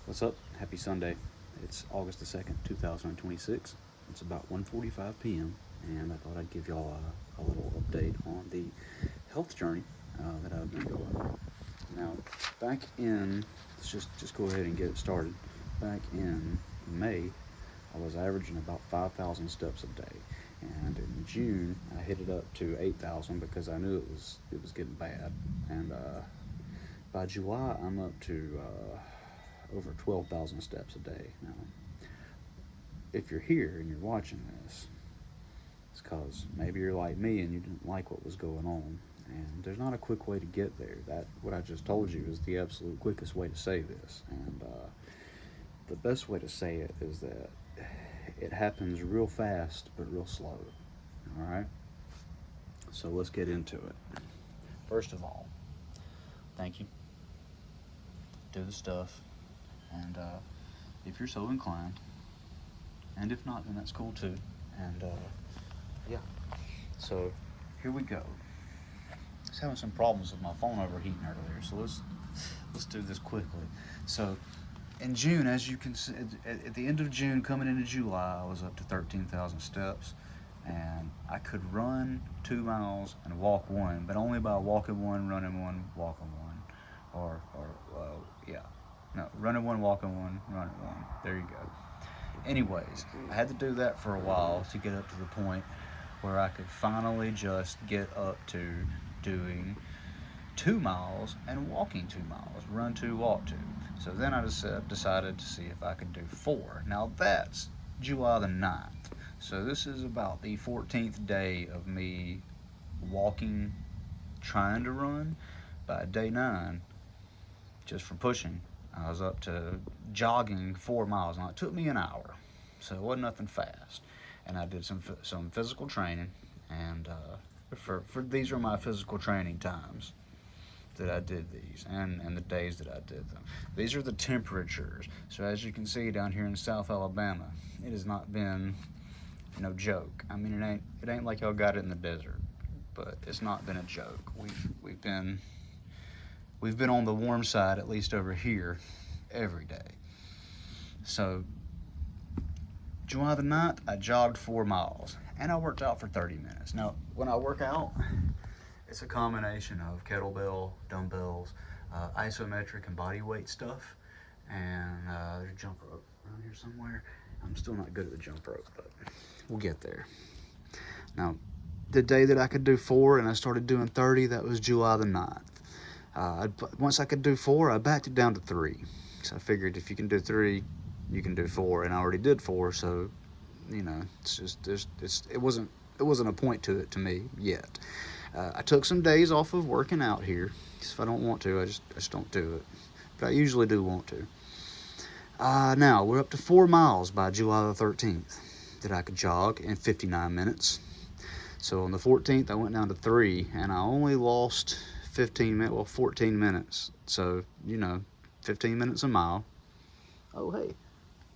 What's up? Happy Sunday. It's August the 2nd, 2026. It's about 1:45 p.m. and I thought I'd give y'all a little update on the health journey that I've been going on. Now, back in, let's just go ahead and get it started. Back in May, I was averaging about 5,000 steps a day, and in June I hit it up to 8,000 because I knew it was getting bad, and by July I'm up to over 12,000 steps a day. Now, if you're here and you're watching this, it's because maybe you're like me and you didn't like what was going on. And there's not a quick way to get there. That what I just told you is the absolute quickest way to say this. And the best way to say it is that it happens real fast but real slow. All right. So let's get into it. First of all, thank you. Do the stuff, and if you're so inclined, and if not, then that's cool too. And yeah, so here we go. I was having some problems with my phone overheating earlier, so let's do this quickly. So in June, as you can see, at the end of June, coming into July, I was up to 13,000 steps, and I could run 2 miles and walk one, but only by walking one, running one, walking one, or yeah, no, running one, walking one, running one. There you go. Anyways, I had to do that for a while to get up to the point where I could finally just get up to doing 2 miles and walking 2 miles, run 2, walk 2. So then I just decided to see if I could do 4. Now that's July the 9th. So this is about the 14th day of me walking, trying to run. By day 9, just from pushing, I was up to jogging 4 miles. Now it took me an hour, so it wasn't nothing fast. And I did some physical training, and for these are my physical training times that I did these, and the days that I did them. These are the temperatures. So as you can see down here in South Alabama, it has not been no joke. I mean, it ain't like y'all got it in the desert, but it's not been a joke. We've been on the warm side, at least over here, every day. So July the 9th, I jogged 4 miles, and I worked out for 30 minutes. Now, when I work out, it's a combination of kettlebell, dumbbells, isometric and body weight stuff, and there's a jump rope around here somewhere. I'm still not good at the jump rope, but we'll get there. Now, the day that I could do 4 and I started doing 30, that was July the 9th. Once I could do 4, I backed it down to 3. So I figured if you can do 3, you can do 4, and I already did 4, so it's just it wasn't a point to it to me yet. I took some days off of working out here, because if I don't want to, I just don't do it. But I usually do want to. Now we're up to 4 miles by July the 13th that I could jog in 59 minutes. So on the 14th, I went down to 3, and I only lost 14 minutes. So, 15 minutes a mile. Oh, hey,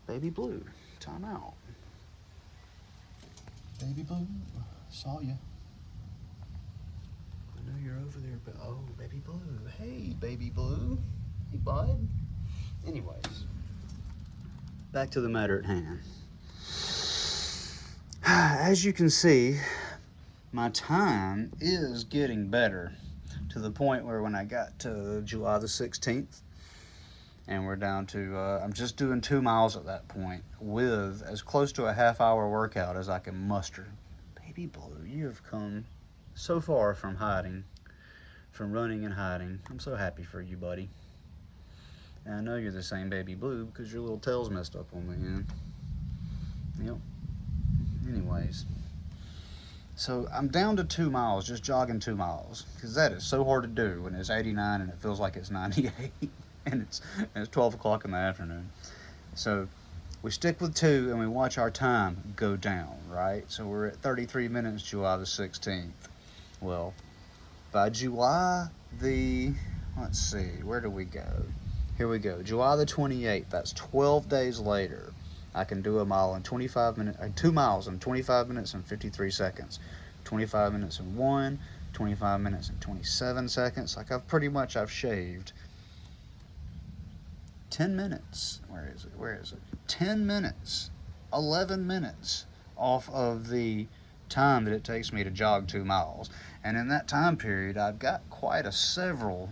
Baby Blue, time out. Baby Blue, saw you. I know you're over there, but oh, Baby Blue. Hey, Baby Blue. Hey, bud. Anyways, back to the matter at hand. As you can see, my time is getting better to the point where when I got to July the 16th, and we're down to, I'm just doing 2 miles at that point with as close to a half-hour workout as I can muster. Baby Blue, you have come so far from hiding, from running and hiding. I'm so happy for you, buddy. And I know you're the same Baby Blue because your little tail's messed up on the end. Yep. Anyways. So I'm down to 2 miles, just jogging 2 miles, because that is so hard to do when it's 89 and it feels like it's 98, and it's 12 o'clock in the afternoon. So we stick with 2 and we watch our time go down, right? So we're at 33 minutes July the 16th. Well, by July the, let's see, where do we go? Here we go, July the 28th, that's 12 days later. I can do 2 miles in 25 minutes and 53 seconds. 25 minutes in 1, 25 minutes and 27 seconds. Like I've shaved 10 minutes. Where is it? 10 minutes, 11 minutes off of the time that it takes me to jog 2 miles. And in that time period, I've got quite a several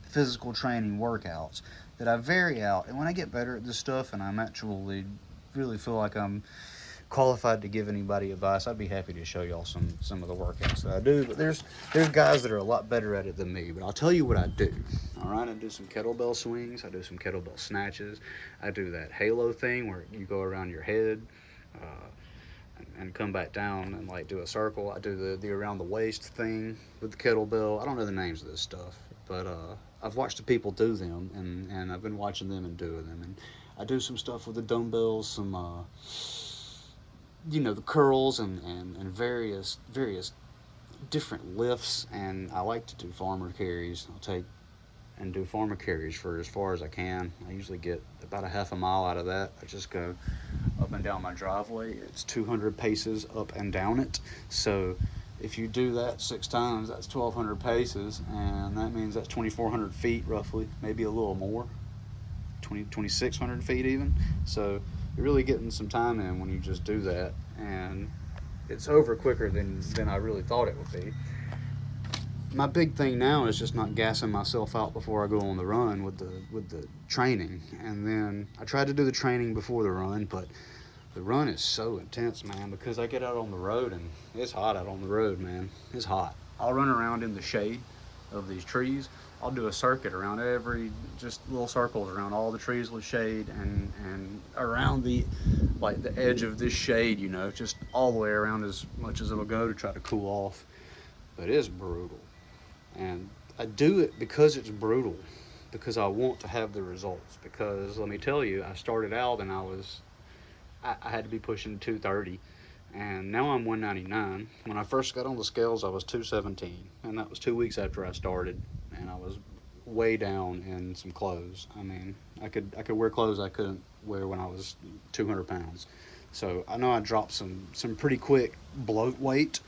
physical training workouts that I vary out. And when I get better at this stuff and I'm actually really feel like I'm qualified to give anybody advice, I'd be happy to show y'all some of the workouts that I do. But there's guys that are a lot better at it than me. But I'll tell you what I do. All right, I do some kettlebell swings. I do some kettlebell snatches. I do that halo thing where you go around your head and come back down and like do a circle. I do the around the waist thing with the kettlebell. I don't know the names of this stuff, but I've watched the people do them, and I've been watching them and doing them. And I do some stuff with the dumbbells, some the curls and various different lifts. And I like to do farmer carries. I'll take and do farmer carries for as far as I can. I usually get about a half a mile out of that. I just go up and down my driveway. It's 200 paces up and down it. So if you do that 6 times, that's 1,200 paces, and that means that's 2,400 feet roughly, maybe a little more, 2,600 feet even. So you're really getting some time in when you just do that, and it's over quicker than I really thought it would be. My big thing now is just not gassing myself out before I go on the run with the training. And then I tried to do the training before the run, but the run is so intense, man, because I get out on the road and it's hot out on the road, man. It's hot. I'll run around in the shade of these trees. I'll do a circuit around just little circles around all the trees with shade and around the edge of this shade, just all the way around as much as it'll go to try to cool off. But it's brutal. And I do it because it's brutal, because I want to have the results. Because let me tell you, I started out and I had to be pushing 230, and now I'm 199. When I first got on the scales, I was 217, and that was 2 weeks after I started, and I was way down in some clothes. I mean, I could wear clothes I couldn't wear when I was 200 pounds. So I know I dropped some pretty quick bloat weight.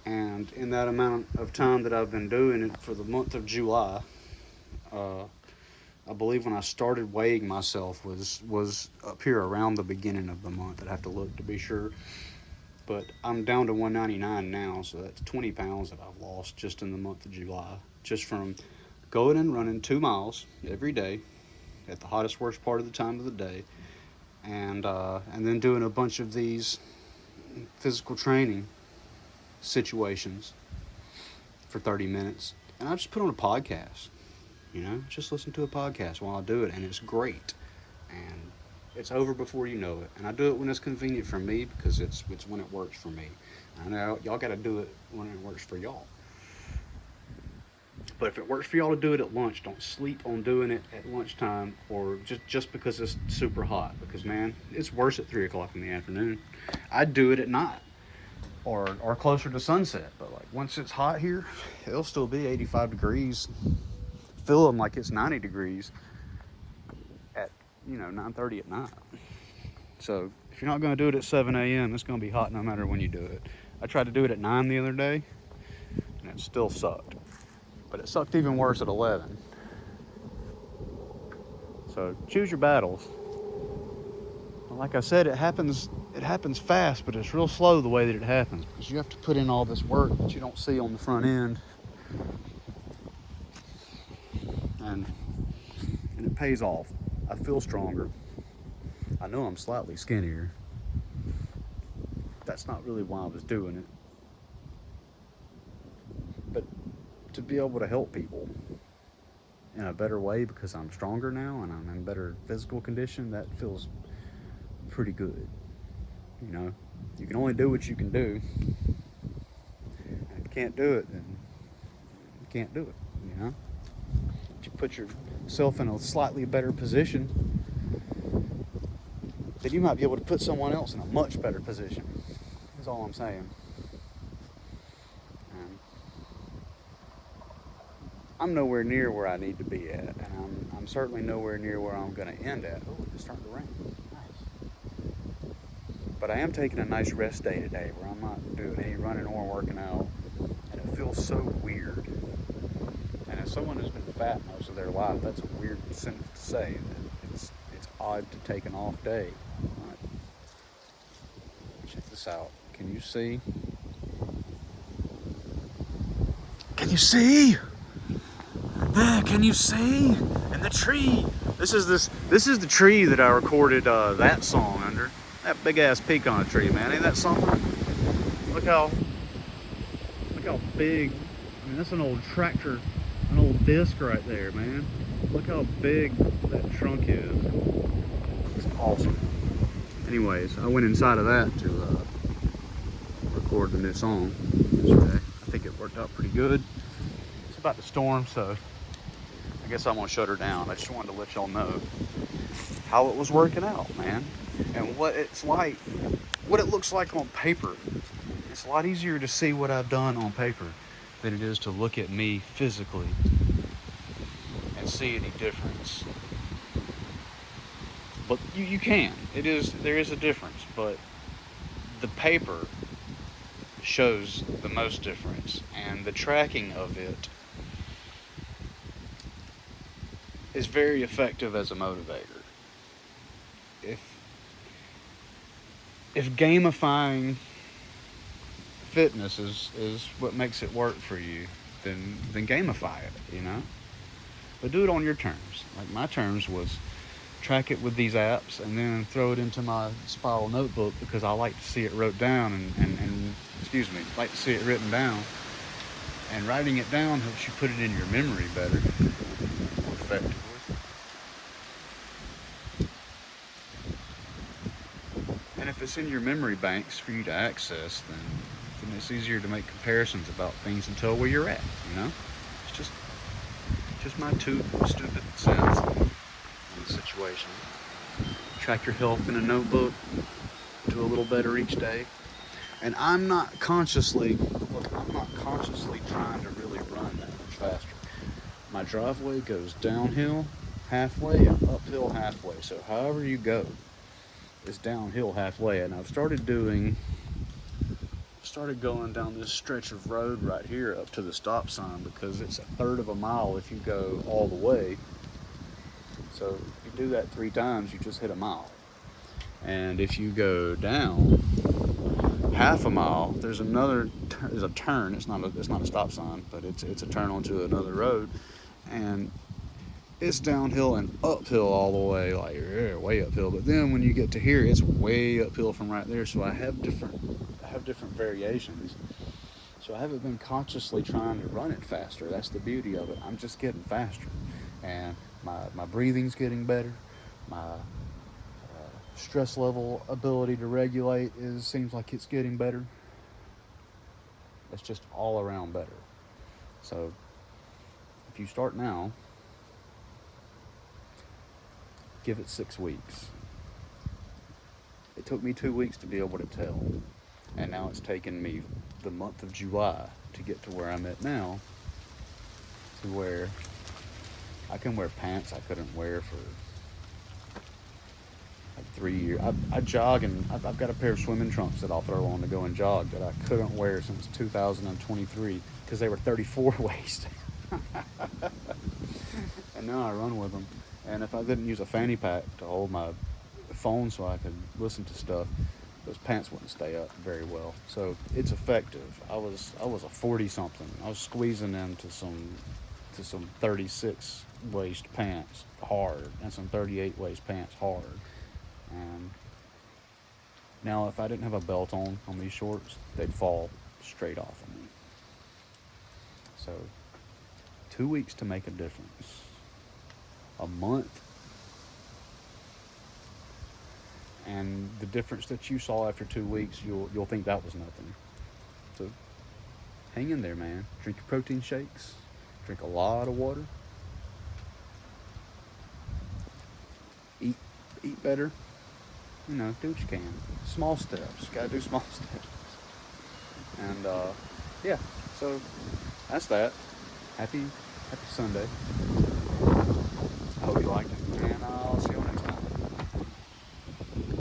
And in that amount of time that I've been doing it for the month of July, I believe when I started weighing myself was up here around the beginning of the month. I'd have to look to be sure. But I'm down to 199 now, so that's 20 pounds that I've lost just in the month of July. Just from going and running 2 miles every day at the hottest, worst part of the time of the day. And then doing a bunch of these physical training situations for 30 minutes, and I just put on a podcast, just listen to a podcast while I do it, and it's great, and it's over before you know it. And I do it when it's convenient for me, because it's when it works for me. I know y'all got to do it when it works for y'all, but if it works for y'all to do it at lunch, don't sleep on doing it at lunchtime or just because it's super hot, because man, it's worse at 3 o'clock in the afternoon. I'd do it at night or closer to sunset, but like once it's hot here, it'll still be 85 degrees, feeling like it's 90 degrees at 9:30 at night. So if you're not going to do it at 7 a.m., it's going to be hot no matter when you do it. I tried to do it at 9 the other day, and it still sucked, but it sucked even worse at 11. So choose your battles. Like I said, it happens fast, but it's real slow the way that it happens, because you have to put in all this work that you don't see on the front end, and it pays off. I feel stronger. I know I'm slightly skinnier. That's not really why I was doing it, but to be able to help people in a better way because I'm stronger now and I'm in better physical condition, that feels pretty good. You can only do what you can do. And if you can't do it, then you can't do it, If you put yourself in a slightly better position, then you might be able to put someone else in a much better position. That's all I'm saying. And I'm nowhere near where I need to be at, and I'm certainly nowhere near where I'm going to end at. Oh, it's starting to rain. But I am taking a nice rest day today where I'm not doing any running or working out. And it feels so weird. And as someone who's been fat most of their life, that's a weird sentence to say that it's odd to take an off day. All right. Check this out. Can you see? Can you see? Yeah, can you see? And the tree. This is the tree that I recorded that song under. That big ass pecan tree, man. Ain't that something? Look how big. I mean, that's an old tractor, an old disc right there, man. Look how big that trunk is. It's awesome. Anyways, I went inside of that to record the new song yesterday. I think it worked out pretty good. It's about to storm, so I guess I'm gonna shut her down. I just wanted to let y'all know how it was working out, man, and what it's like, what it looks like on paper. It's a lot easier to see what I've done on paper than it is to look at me physically and see any difference. But you can. There is a difference, but the paper shows the most difference, and the tracking of it is very effective as a motivator. If gamifying fitness is what makes it work for you, then gamify it, you know? But do it on your terms. Like my terms was track it with these apps and then throw it into my spiral notebook because I like to see it wrote down and like to see it written down. And writing it down helps you put it in your memory better, more effectively. And if it's in your memory banks for you to access, then it's easier to make comparisons about things and tell where you're at, you know? It's just my 2 stupid cents on the situation. Track your health in a notebook, do a little better each day. And I'm not consciously trying to really run that much faster. My driveway goes downhill halfway and uphill halfway. So however you go, it's downhill halfway. And I've started going down this stretch of road right here up to the stop sign because it's 1/3 of a mile if you go all the way. So if you do that 3 times, you just hit a mile. And if you go down half a mile, there's a turn. It's not a stop sign, but it's a turn onto another road, and it's downhill and uphill all the way, like way uphill. But then when you get to here, it's way uphill from right there. So I have different variations. So I haven't been consciously trying to run it faster. That's the beauty of it. I'm just getting faster, and my breathing's getting better. My stress level ability to regulate seems like it's getting better. It's just all around better. So if you start now, give it 6 weeks. It took me 2 weeks to be able to tell, and now it's taken me the month of July to get to where I'm at now, to where I can wear pants I couldn't wear for like 3 years. I jog, and I've got a pair of swimming trunks that I'll throw on to go and jog that I couldn't wear since 2023 because they were 34 waist. And now I run with them. And if I didn't use a fanny pack to hold my phone so I could listen to stuff, those pants wouldn't stay up very well. So it's effective. I was a 40-something. I was squeezing into some 36 waist pants hard and some 38 waist pants hard. And now if I didn't have a belt on these shorts, they'd fall straight off of me. So 2 weeks to make a difference. A month, and the difference that you saw after 2 weeks, you'll think that was nothing. So hang in there, man. Drink your protein shakes. Drink a lot of water. Eat better. You know, do what you can. Small steps. Gotta do small steps. And yeah. So that's that. Happy Sunday. I hope you liked it.